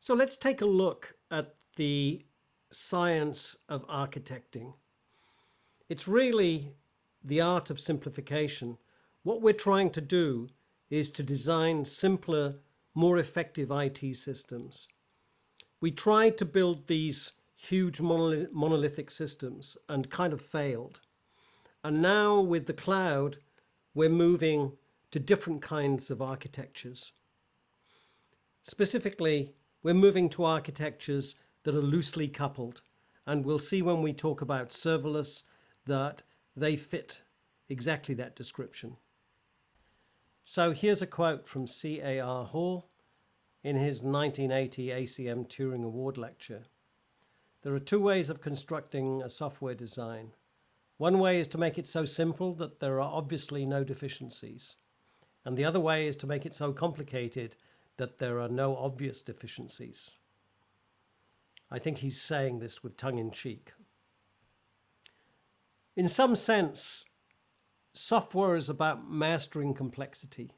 So let's take a look at the science of architecting. It's really the art of simplification. What we're trying to do is to design simpler, more effective IT systems. We tried to build these huge monolithic systems and kind of failed. And now with the cloud, we're moving to different kinds of architectures. Specifically, we're moving to architectures that are loosely coupled, and we'll see when we talk about serverless that they fit exactly that description. So here's a quote from C.A.R. Hall in his 1980 ACM Turing Award lecture. There are two ways of constructing a software design. One way is to make it so simple that there are obviously no deficiencies, and the other way is to make it so complicated that there are no obvious deficiencies. I think he's saying this with tongue-in-cheek. In some sense, software is about mastering complexity.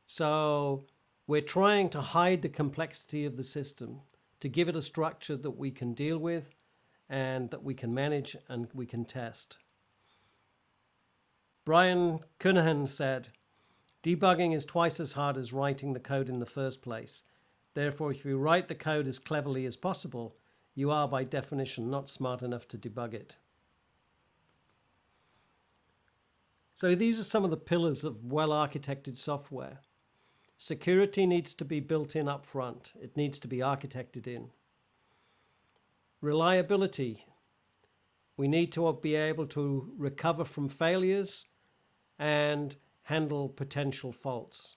So we're trying to hide the complexity of the system to give it a structure that we can deal with and that we can manage and we can test. Brian Cunahan said, "Debugging is twice as hard as writing the code in the first place. Therefore, if you write the code as cleverly as possible, you are by definition not smart enough to debug it." So these are some of the pillars of well-architected software. Security needs to be built in up front. It needs to be architected in. Reliability. We need to be able to recover from failures and handle potential faults.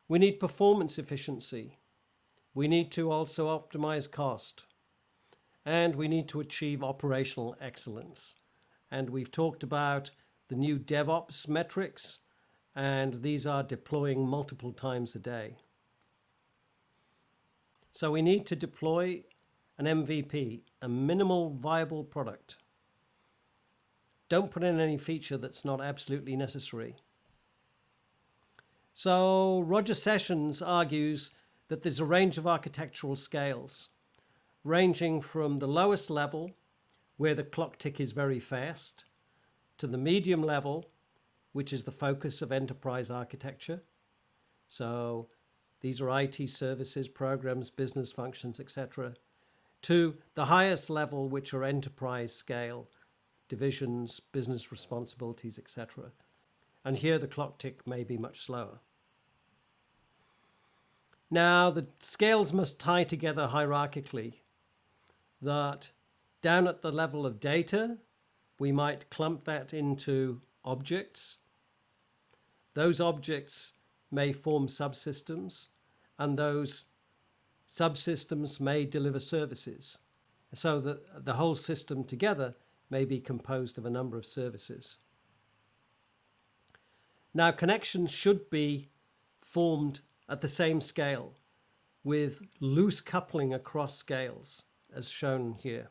We need performance efficiency. We need to also optimize cost. And we need to achieve operational excellence. And we've talked about the new DevOps metrics, and these are deploying multiple times a day. So we need to deploy an MVP, a minimal viable product. Don't put in any feature that's not absolutely necessary. So Roger Sessions argues that there's a range of architectural scales, ranging from the lowest level, where the clock tick is very fast, to the medium level, which is the focus of enterprise architecture. So these are IT services, programs, business functions, etc., to the highest level, which are enterprise scale, divisions, business responsibilities, etc. And here the clock tick may be much slower. Now, the scales must tie together hierarchically, that down at the level of data, we might clump that into objects. Those objects may form subsystems, and those subsystems may deliver services, so that the whole system together may be composed of a number of services. Now, connections should be formed at the same scale with loose coupling across scales, as shown here.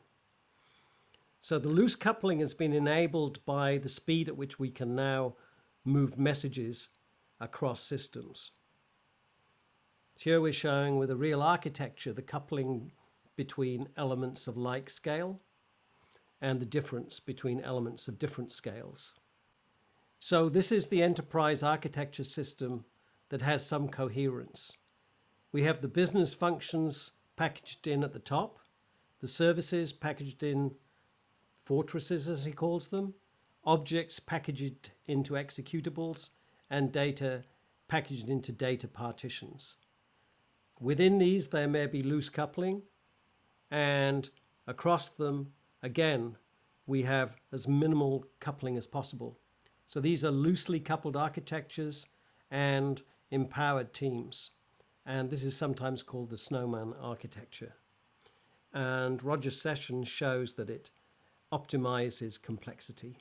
So the loose coupling has been enabled by the speed at which we can now move messages across systems. Here we're showing with a real architecture the coupling between elements of like scale and the difference between elements of different scales. So this is the enterprise architecture system that has some coherence. We have the business functions packaged in at the top, the services packaged in fortresses, as he calls them, objects packaged into executables, and data packaged into data partitions. Within these, there may be loose coupling, and across them, again, we have as minimal coupling as possible. So these are loosely coupled architectures and empowered teams. And this is sometimes called the Snowman architecture. And Roger Sessions shows that it optimizes complexity.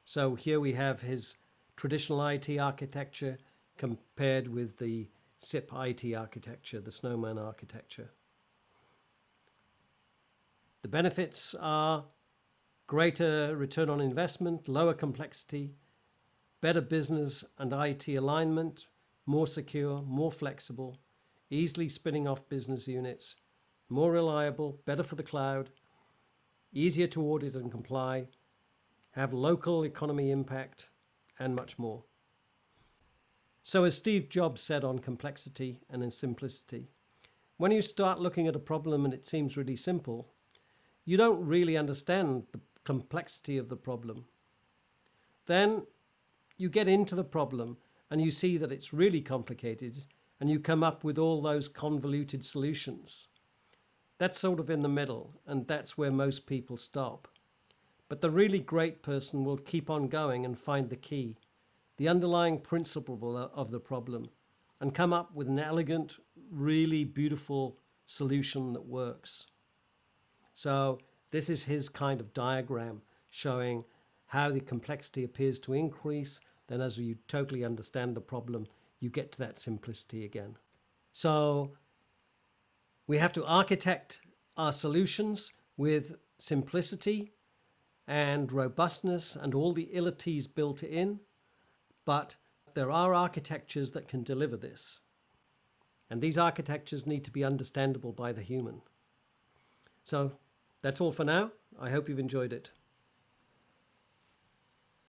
So here we have his traditional IT architecture compared with the SIP IT architecture, the Snowman architecture. The benefits are greater return on investment, lower complexity, better business and IT alignment, more secure, more flexible, easily spinning off business units, more reliable, better for the cloud, easier to audit and comply, have local economy impact, and much more. So as Steve Jobs said on Complexity and in Simplicity, when you start looking at a problem and it seems really simple, you don't really understand the complexity of the problem. Then you get into the problem and you see that it's really complicated and you come up with all those convoluted solutions. That's sort of in the middle, and that's where most people stop. But the really great person will keep on going and find the key, the underlying principle of the problem, and come up with an elegant, really beautiful solution that works. So this is his kind of diagram showing how the complexity appears to increase. Then as you totally understand the problem, you get to that simplicity again. So we have to architect our solutions with simplicity and robustness and all the ilities built in, but there are architectures that can deliver this. And these architectures need to be understandable by the human. So that's all for now. I hope you've enjoyed it.